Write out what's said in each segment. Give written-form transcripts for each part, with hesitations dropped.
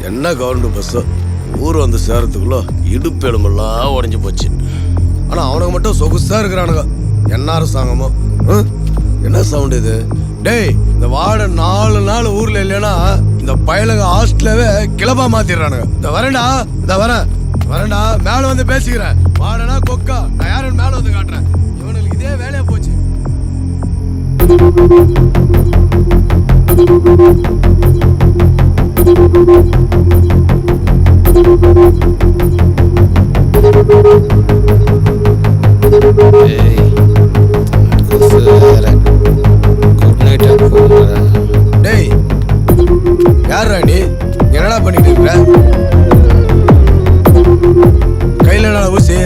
என்ன கவர்மெண்ட் பஸ்ஸோ ஊர் வந்து சேரத்துக்குள்ள இடுப்பு எலும்பெல்லாம் உடஞ்சி போச்சு. ஆனால் அவனுக்கு மட்டும் சொகுசாக இருக்கிறானுங்க. என்ன அரசாங்கமோ என்ன சவுண்ட் இது? டேய், இந்த வார்டு 4 நாள் ஊரில் இல்லைன்னா இந்த பயலுங்க ஹாஸ்டலவே கிளப்பா மாத்திடுறானுங்க. இந்த வரேன்டா, இந்த வரேன்டா, மேலே வந்து பேசிக்கிறேன். வாடனா கொக்கா, நான் யாருன்னு மேலே வந்து காட்டுறேன். இவனுக்கு இதே வேலையா போச்சு. டேய், யாரா நீ? என்னடா பண்ணிட்டு இருக்கிற? கையில என்ன ஊசி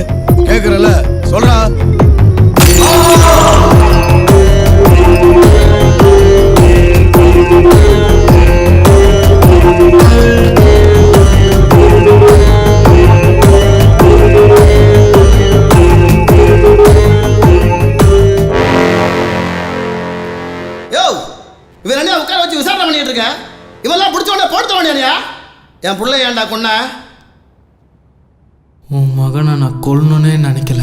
கேக்குறல, சொல்றா. உட்கார வச்சு விசாரணை பண்ணிட்டு இருக்க. இவெல்லாம் பிடிச்சவன போட்டு வேண்டியா? என் பிள்ளை ஏன்டா கொன்ன? உன் மகனை நான் கொல்லணுன்னே நினைக்கல.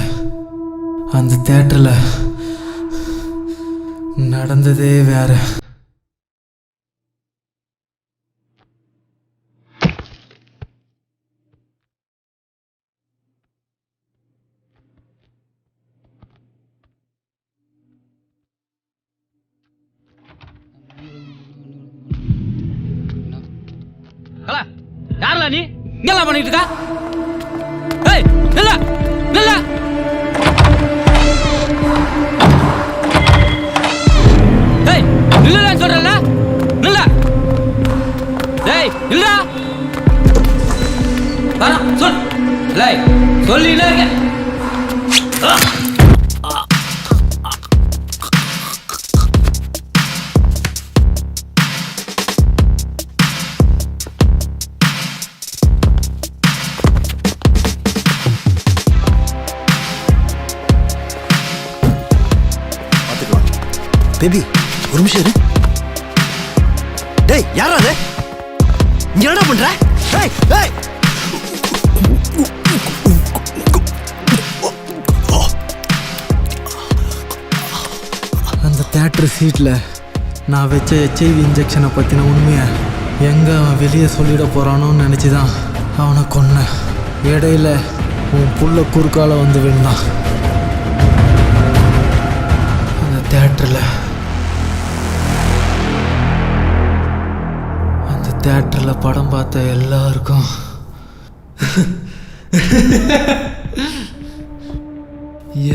அந்த தேட்டரில் நடந்ததே வேற. யாரா நீ இங்கெல்லாம் பண்ணிட்டு இருக்கா? ஏய், நில்ல நில்ல. ஏய், நில்லுன்னு சொல்றல, நில்ல. டேய், நில்லுடா. வர சொல். லேய், சொல்லினே இருக்க. பேபி, ஒரு நிமிஷம் இரு. டேய், யாரா அது? இங்க என்ன பண்ற? டேய், டேய். அந்த தேட்டர் சீட்டில் நான் வச்ச HIV இன்ஜெக்ஷனை பற்றின உண்மையை எங்கே அவன் வெளியே சொல்லிட போகிறானோன்னு நினச்சி தான் அவனை கொன்னேன். இடையில உன் புள்ள குறுக்கால வந்து விழுந்தான். அந்த தேட்டரில் படம் பார்த்த எல்லாருக்கும்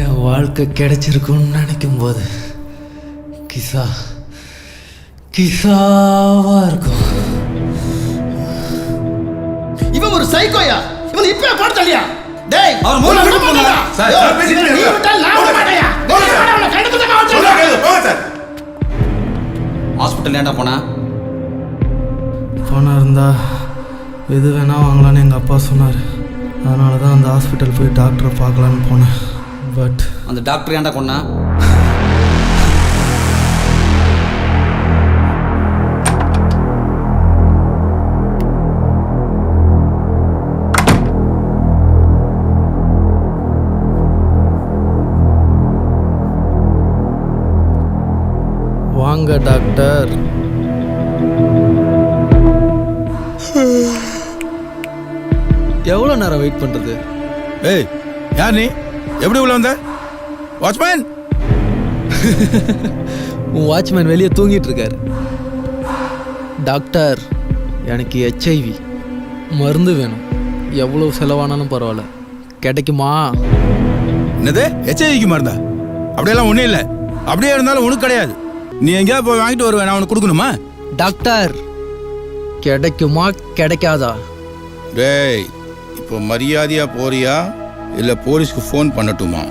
என் வாழ்க்கை கிடைச்சிருக்குன்னு நினைக்கும் போது கிசாவா இருக்கும். இவன் ஒரு சைக்கோயா? இவன் இப்பவே போடுறியா? டேய், அவர் மூணு விட்டு போங்க சார். சார் பேசிட்டு நீ விட்டா நான் விட மாட்டேயா? அவனை கண்டுபிடிச்சா போங்க சார். ஹாஸ்பிடல் ஏன்டா போனா? பணம் இருந்தால் எது வேணால் வாங்கலான்னு எங்கள் அப்பா சொன்னார். அதனால தான் அந்த ஹாஸ்பிட்டல் போய் டாக்டரை பார்க்கலான்னு போனேன். பட் அந்த டாக்டர் ஏன்டா கொன்னா? வாங்க டாக்டர். எவ்வளோ நேரம் வெயிட் பண்ணுறது? ஏய், யார் நீ? எப்படி உள்ள வந்த? வாட்ச்மேன். உன் வாட்ச்மேன் வெளியே தூங்கிட்டு இருக்காரு. டாக்டர், எனக்கு HIV மருந்து வேணும். எவ்வளோ செலவானாலும் பரவாயில்ல, கிடைக்குமா? என்னது HIV மருந்தா? அப்படியெல்லாம் ஒன்றும் இல்லை. அப்படியே இருந்தாலும் உனக்கு கிடையாது. நீ எங்கேயாவது போய் வாங்கிட்டு வருவேன், நான் உனக்கு கொடுக்கணுமா? டாக்டர், கிடைக்குமா கிடைக்காதா? டேய், இப்போ மரியாதையா போறியா இல்லை போலீஸ்க்கு ஃபோன் பண்ணட்டுமா?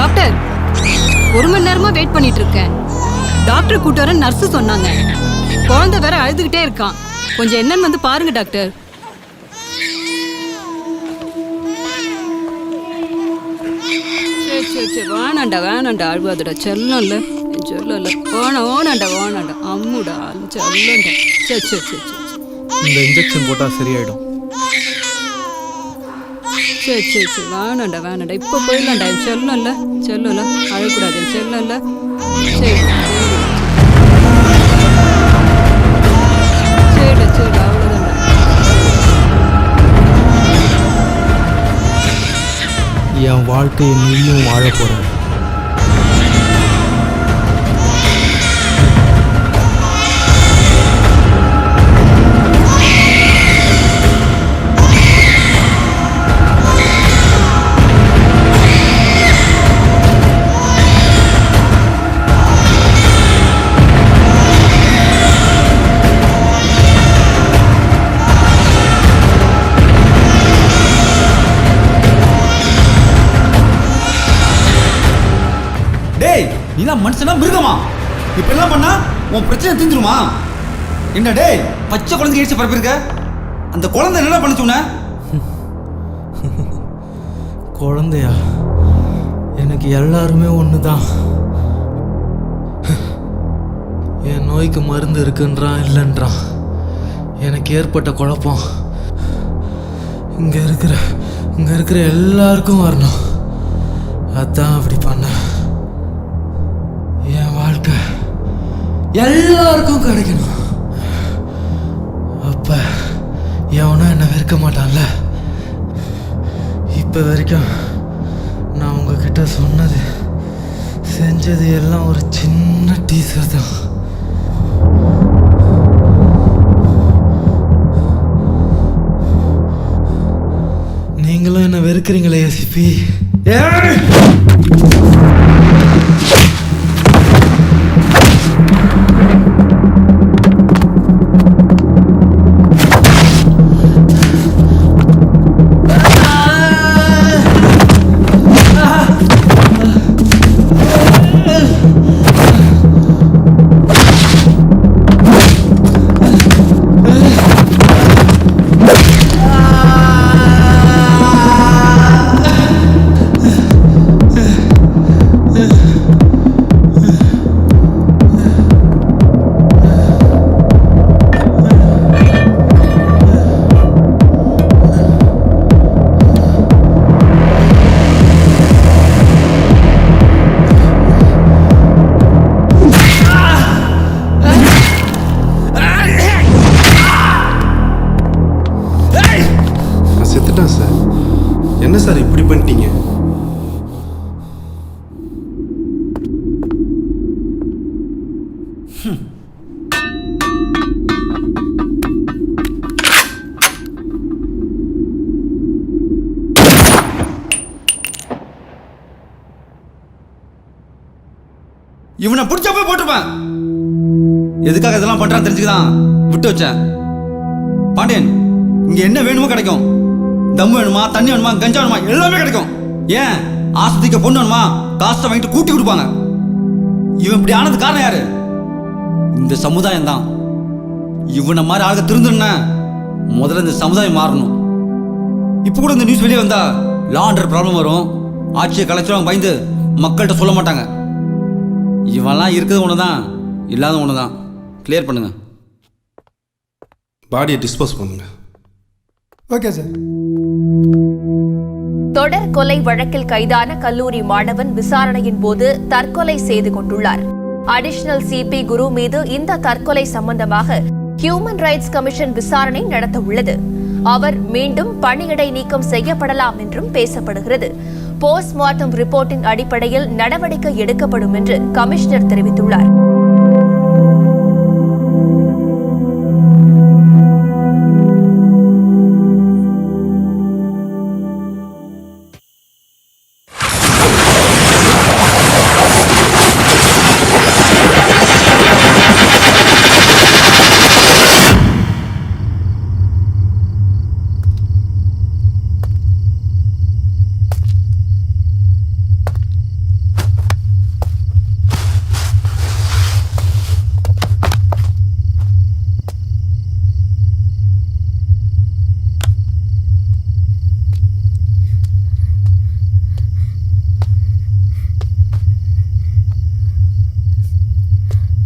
டாக்டர் 1 மணி நேரமா வெயிட் பண்ணிட்டு இருக்கேன். டாக்டர் கூட்டு வர நர்ஸ் சொன்னாங்க. குழந்தை வேற அழுதுகிட்டே இருக்கான். கொஞ்சம் என்னன்னு வந்து பாருங்க டாக்டர். சரி வேணாண்டா அழுவாதுடா. செல்லம் இல்ல வேணாண்டா அம்முடா செல்லண்டா. சரி இந்த இன்ஜெக்ஷன் போட்டால் சரியாயிடும். சரி வேணாண்டா இப்போ போயிடலாம்டா. செல்லம் இல்ல அழக்கூடாது. செல்லம் இல்ல. சரி அவ்வளோதான்டா. என் வாழ்க்கையை நீயும் வாழ போகிறேன். டேய் நீலாம் மனுஷனா மிருகமா? இப்ப எல்லாம் பண்ணா உன் பிரச்சனை தீந்துருமா? என்ன டேய் பச்சை குழந்தைக்கு ஏடிச்சு பரப்பிருக்க? அந்த குழந்தை என்ன பண்ணுச்சு உன்னை? குழந்தையா? எனக்கு எல்லாருமே ஒன்று தான். என் நோய்க்கு மருந்து இருக்குன்றான் இல்லைன்றான். எனக்கு ஏற்பட்ட குழப்பம் இங்கே இருக்கிற எல்லாருக்கும் வரணும். அதான் அப்படி பண்ண. என் வாழ்க்கை எல்லாருக்கும் கிடைக்கணும். அப்ப எவனும் என்னை வெறுக்க மாட்டான்ல. இப்போ வரைக்கும் நான் உங்ககிட்ட சொன்னது செஞ்சது எல்லாம் ஒரு சின்ன டீசர் தான். நீங்களும் என்ன வெறுக்கிறீங்களே எஸ்பி. செத்துட்டான் சார். என்ன சார் இப்படி பண்ணிட்டீங்க? இவனை பிடிச்சா போய் போட்டுருப்பேன். எதுக்காக இதெல்லாம் பண்றான்னு தெரிஞ்சுக்கதான் விட்டு வச்சேன். பாண்டியன், இங்க என்ன வேணுமோ கிடைக்கும். தம் வேணுமா, தண்ணி வேணுமா, கஞ்சா வேணுமா, எல்லாமே கிடைக்கும். ஏன் ஆஸ்பத்திரிக்கு பொண்ணு வேணுமா, காசை வாங்கிட்டு கூட்டி கொடுப்பாங்க. இவன் இப்படி ஆனது காரணம் யாரு? இந்த சமுதாயம் தான். இவனை மாதிரி ஆளுக திருந்துன்னா முதல்ல இந்த சமுதாயம் மாறணும். இப்போ கூட இந்த நியூஸ் வெளியே வந்தா லா அண்டர் ப்ராப்ளம் வரும். ஆட்சியை கலைச்சிருவாங்க பயந்து மக்கள்கிட்ட சொல்ல மாட்டாங்க. இவெல்லாம் இருக்கிறது ஒன்று தான், இல்லாத ஒன்று தான். கிளியர் பண்ணுங்க. பாடியை டிஸ்போஸ் பண்ணுங்க. Okay sir. தொடர் கொலை வழக்கில் கைதான கல்லூரி மாணவன் விசாரணையின் போது தற்கொலை செய்து கொண்டுள்ளார். அடிஷனல் சிபி குரு மீது இந்த தற்கொலை சம்பந்தமாக ஹியூமன் ரைட்ஸ் கமிஷன் விசாரணை நடத்த உள்ளது. அவர் மீண்டும் பணியிடை நீக்கம் செய்யப்படலாம் என்றும் பேசப்படுகிறது. போஸ்ட்மார்ட்டம் ரிப்போர்ட்டின் அடிப்படையில் நடவடிக்கை எடுக்கப்படும் என்று கமிஷனர் தெரிவித்துள்ளார்.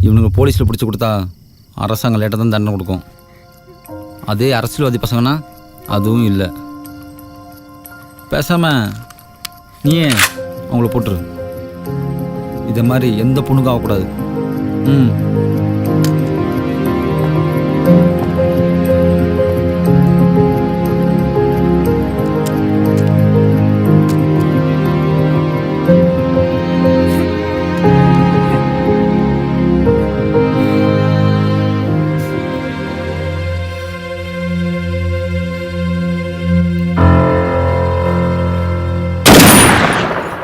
இவனுங்க போலீஸில் பிடிச்சி கொடுத்தா அரசாங்கம் லேட்டாக தான் தண்டனை கொடுக்கும். அதே அரசியல்வாதி பசங்கன்னா அதுவும் இல்லை. பேசாமல் நீயே அவங்கள போட்டுரு. இதை மாதிரி எந்த பொண்ணுக்கும் ஆகக்கூடாது. ம்